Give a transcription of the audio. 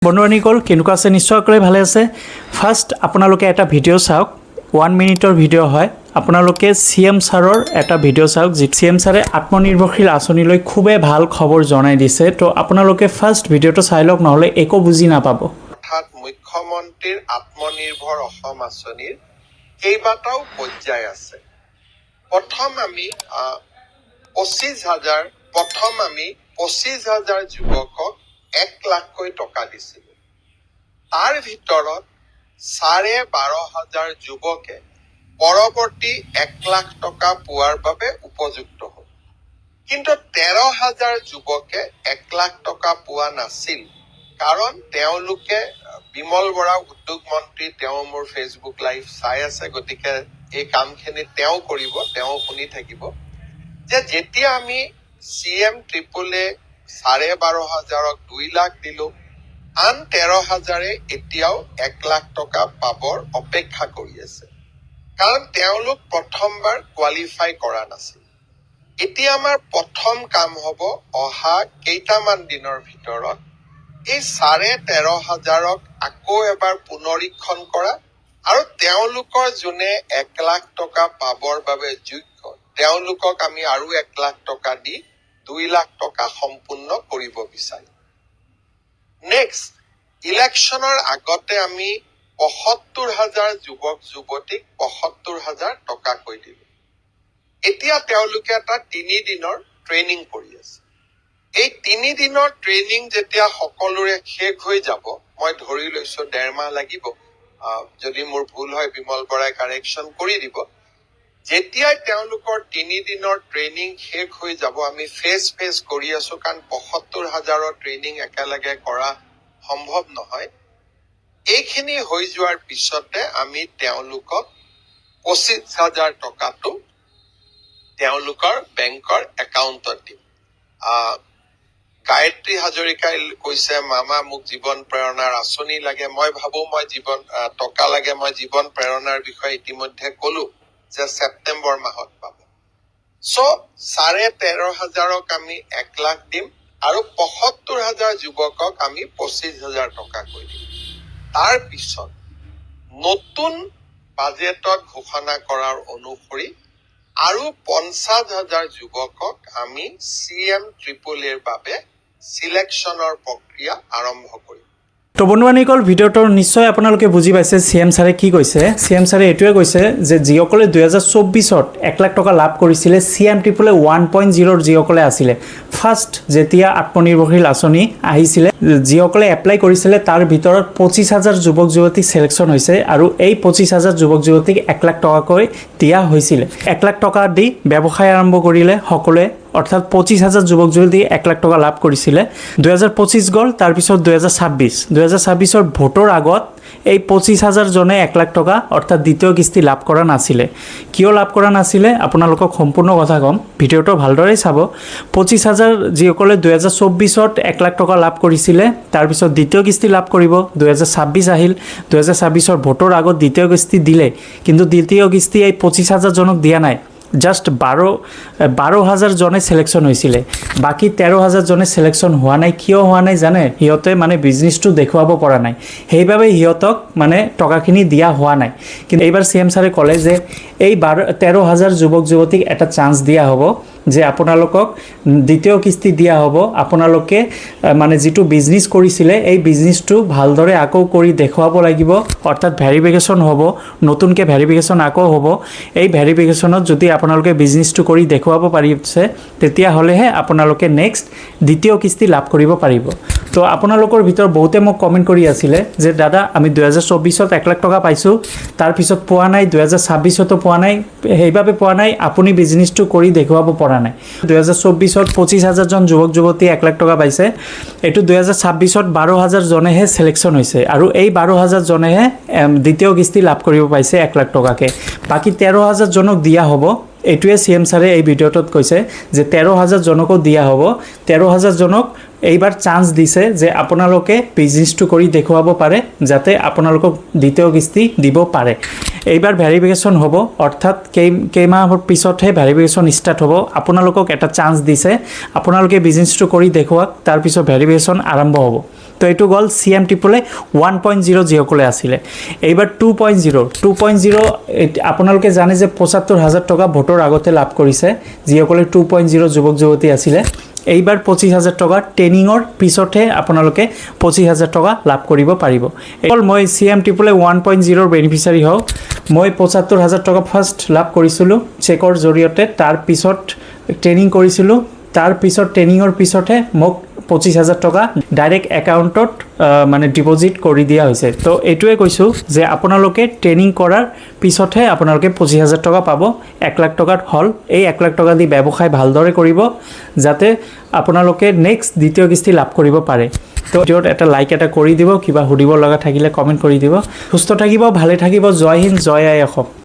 বন্ধুবান্ধীসকল কেনেকুৱা আছে নিশ্চয়কৈ ভালে আছে। ফাৰ্ষ্ট আপোনালোকে এটা ভিডিঅ' চাওক, 1 মিনিটৰ ভিডিঅ' হয়। আপোনালোকে CM ছাৰৰ এটা ভিডিঅ' চাওক, যি CM ছাৰে আত্মনিৰ্ভৰশীল আঁচনিলৈ খুবেই ভাল খবৰ জনাই দিছে। তো আপোনালোকে ফাৰ্ষ্ট ভিডিঅ'টো চাই লওক, নহ'লে একো বুজি নাপাব। অৰ্থাৎ মুখ্যমন্ত্ৰীৰ আত্মনিৰ্ভৰ অসম আঁচনিৰ কেইবাটাও পৰ্যায় আছে। প্ৰথম আমি 25,000 যুৱকক 1 লাখকৈ টকা দিছিলোঁ। তাৰ ভিতৰত 12,500 যুৱকে পৰৱৰ্তী 1 লাখ টকা পোৱাৰ বাবে উপযুক্ত হ'ল। কিন্তু 13,000 যুৱকে 1 লাখ টকা পোৱা নাছিল, কাৰণ তেওঁলোকে বিমল বৰা উদ্যোগ মন্ত্ৰী তেওঁ মোৰ ফেচবুক লাইভ চাই আছে, গতিকে এই কামখিনি তেওঁ কৰিব, তেওঁ শুনি থাকিব যে যেতিয়া আমি CM ট্ৰিপলে 12,500ক 2 লাখ দিলো, আন 13,000 এতিয়াও 1 লাখ টকা পাবৰ অপেক্ষা কৰি আছে, কাৰণ তেওঁলোক প্ৰথমবাৰ কোৱালিফাই কৰা নাছিল। এতিয়া আমাৰ প্ৰথম কাম হ'ব অহা কেইটামান দিনৰ ভিতৰত এই 13,500ক আকৌ এবাৰ পুনৰীক্ষণ কৰা আৰু তেওঁলোকৰ যোনে 1 লাখ টকা পাবৰ বাবে যোগ্য তেওঁলোকক আমি আৰু 1 লাখ টকা দি 2 লাখ টকা সম্পূৰ্ণ কৰিব বিচাৰিম। নেক্সট, ইলেকশ্যনৰ আগতে আমি 75,000 যুৱক যুৱতীক 75,000 টকাকৈ দিলোঁ। এতিয়া তেওঁলোকে এটা 3 দিনৰ ট্ৰেইনিং কৰি আছে। এই 3 দিনৰ ট্ৰেইনিং যেতিয়া সকলোৰে শেষ হৈ যাব, মই ধৰি লৈছো 1.5 মাহ লাগিব, যদি মোৰ ভুল হয় বিমল বৰাই কাৰেকশ্যন কৰি দিব। যেতিয়াই তেওঁলোকৰ 3 দিনৰ ট্ৰেইনিং শেষ হৈ যাব, আমি ফেজ কৰি আছো, কাৰণ 75,000ৰ ট্ৰেইনিং একেলগে কৰা সম্ভৱ নহয়। এইখিনি হৈ যোৱাৰ পিছতে আমি তেওঁলোকক 25,000 টকাটো তেওঁলোকৰ বেংকৰ একাউণ্টত দিম। গায়ত্ৰী হাজৰিকাই কৈছে, মামা মোক জীৱন প্ৰেৰণাৰ আঁচনি লাগে। মই ভাবো মই টকা লাগে, মই জীৱন প্ৰেৰণাৰ বিষয়ে ইতিমধ্যে কলো যে ছেপ্টেম্বৰ মাহত পাব। চ' 13,500ক আমি 1 লাখ দিম আৰু 75,000 যুৱকক আমি 25,000 টকাকৈ দিম। তাৰ পিছত নতুন বাজেটত ঘোষণা কৰাৰ অনুসৰি আৰু 50,000 যুৱকক আমি CM ট্ৰিপলেৰ বাবে সিলেকশ্যনৰ প্ৰক্ৰিয়া আৰম্ভ কৰিম। তো বন্ধুবান্ধীসকল ভিডিঅ'টো নিশ্চয় আপোনালোকে বুজি পাইছে CM ছাৰে কি কৈছে। CM ছাৰে এইটোৱে কৈছে যে যিসকলে 2024ত 1 লাখ টকা লাভ কৰিছিলে, CM ট্ৰিপলে 1.0ৰ যিসকলে আছিলে, ফাৰ্ষ্ট যেতিয়া আত্মনিৰ্ভৰশীল আঁচনি আহিছিলে, যিসকলে এপ্লাই কৰিছিলে তাৰ ভিতৰত 25,000 যুৱক যুৱতী ছিলেকশ্যন হৈছে আৰু এই 25,000 যুৱক যুৱতীক 1 লাখ টকাকৈ দিয়া হৈছিলে। 1 লাখ টকা দি ব্যৱসায় আৰম্ভ কৰিলে সকলোৱে, অৰ্থাৎ 25,000 যুৱক যুৱতী 1 লাখ টকা লাভ কৰিছিলে। 2025 গ'ল, তাৰপিছত 2026ৰ ভোটৰ আগত এই 25,000 জনে 1 লাখ টকা অৰ্থাৎ দ্বিতীয় কিস্তি লাভ কৰা নাছিলে। কিয় লাভ কৰা নাছিলে আপোনালোকক সম্পূৰ্ণ কথা ক'ম, ভিডিঅ'টো ভালদৰে চাব। 25,000 যিসকলে 2024ত 1 লাখ টকা লাভ কৰিছিলে, তাৰপিছত দ্বিতীয় কিস্তি লাভ কৰিব। 2026 আহিল, 2026ৰ ভোটৰ আগত দ্বিতীয় কিস্তি দিলে, কিন্তু দ্বিতীয় কিস্তি এই 25,000 জনক দিয়া নাই। জাষ্ট 12,000 জনে ছিলেকশ্যন হৈছিলে, বাকী 13,000 জনে ছিলেকশ্যন হোৱা নাই। কিয় হোৱা নাই জানে? সিহঁতে মানে বিজনেছটো দেখুৱাব পৰা নাই, সেইবাবে সিহঁতক মানে টকাখিনি দিয়া হোৱা নাই। কিন্তু এইবাৰ CM ছাৰে ক'লে যে এই 13,000 যুৱক যুৱতীক এটা চান্স দিয়া হ'ব, যে আপোনালোকক দ্বিতীয় কিস্তি দিয়া হ'ব। আপোনালোকে মানে যিটো বিজনেছ কৰিছিলে এই বিজনেছটো ভালদৰে আকৌ কৰি দেখুৱাব লাগিব, অৰ্থাৎ ভেৰিফিকেশ্যন হ'ব, নতুনকৈ ভেৰিফিকেশ্যন আকৌ হ'ব। এই ভেৰিফিকেশ্যনত যদি আপোনালোকে বিজনেছটো কৰি দেখুৱাব পাৰিছে, তেতিয়াহ'লেহে আপোনালোকে নেক্সট দ্বিতীয় কিস্তি লাভ কৰিব পাৰিব। তো আপোনালোকৰ ভিতৰত বহুতে মোক কমেণ্ট কৰি আছিলে যে দাদা আমি 2024ত 1 লাখ টকা পাইছোঁ, তাৰপিছত পোৱা নাই, 2026তো পোৱা নাই, সেইবাবে পোৱা নাই, আপুনি বিজনেছটো কৰি দেখুৱাব পৰা নাই। 2024ত 25,000 জন যুৱক যুৱতী 1 লাখ টকা পাইছে, এইটো 2026ত 12,000 জনেহে ছিলেকশ্যন হৈছে আৰু এই 12,000 জনেহে দ্বিতীয় কিস্তি লাভ কৰিব পাইছে 1 লাখ টকাকৈ। বাকী 13,000 জনক দিয়া হ'ব। এইটোৱে CM ছাৰে এই ভিডিঅ'টোত কৈছে যে 13,000 জনকো দিয়া হ'ব। 13,000 জনক এইবাৰ চান্স দিছে যে আপোনালোকে বিজনেছটো কৰি দেখুৱাব পাৰে, যাতে আপোনালোকক দ্বিতীয় কিস্তি দিব পাৰে। এইবাৰ ভেৰিফিকেশ্যন হ'ব, অৰ্থাৎ কেইমাহৰ পিছতহে ভেৰিফিকেশ্যন ষ্টাৰ্ট হ'ব। আপোনালোকক এটা চান্স দিছে, আপোনালোকে বিজনেছটো কৰি দেখুৱাওক, তাৰপিছত ভেৰিফিকেশ্যন আৰম্ভ হ'ব। তো এইটো গ'ল CM টিপলে 1.0 যিসকলে আছিলে এইবাৰ 2.0 আপোনালোকে জানে যে ৭৫,০০০ টকা ভোটৰ আগতে লাভ কৰিছে যিসকলে 2.0 যুৱক যুৱতী আছিলে এইবাৰ ২৫,০০০ টকা ট্ৰেইনিঙৰ পিছতহে আপোনালোকে ২৫,০০০ টকা লাভ কৰিব পাৰিব অকল মই CM টিপলে 1.0 বেনিফিচিয়াৰী হওঁ মই ৭৫,০০০ টকা ফাৰ্ষ্ট লাভ কৰিছিলোঁ চেকৰ জৰিয়তে তাৰ পিছত ট্ৰেইনিং কৰিছিলোঁ তাৰ পিছত ট্ৰেইনিঙৰ পিছতহে মোক ২৫,০০০ টকা ডাইৰেক্ট একাউণ্টত মানে ডিপজিট কৰি দিয়া হৈছে তো এইটোৱে কৈছোঁ যে আপোনালোকে ট্ৰেইনিং কৰাৰ পিছতহে আপোনালোকে ২৫,০০০ টকা পাব ১,০০,০০০ টকাত হ'ল এই ১,০০,০০০ টকা দি ব্যৱসায় ভালদৰে কৰিব যাতে আপোনালোকে নেক্সট দ্বিতীয় কিস্তি লাভ কৰিব পাৰে তো ভিডিঅ'ত এটা লাইক এটা কৰি দিব কিবা সুধিব লগা থাকিলে কমেণ্ট কৰি দিব সুস্থ থাকিব ভালে থাকিব জয় হিন্দ জয় আই অসম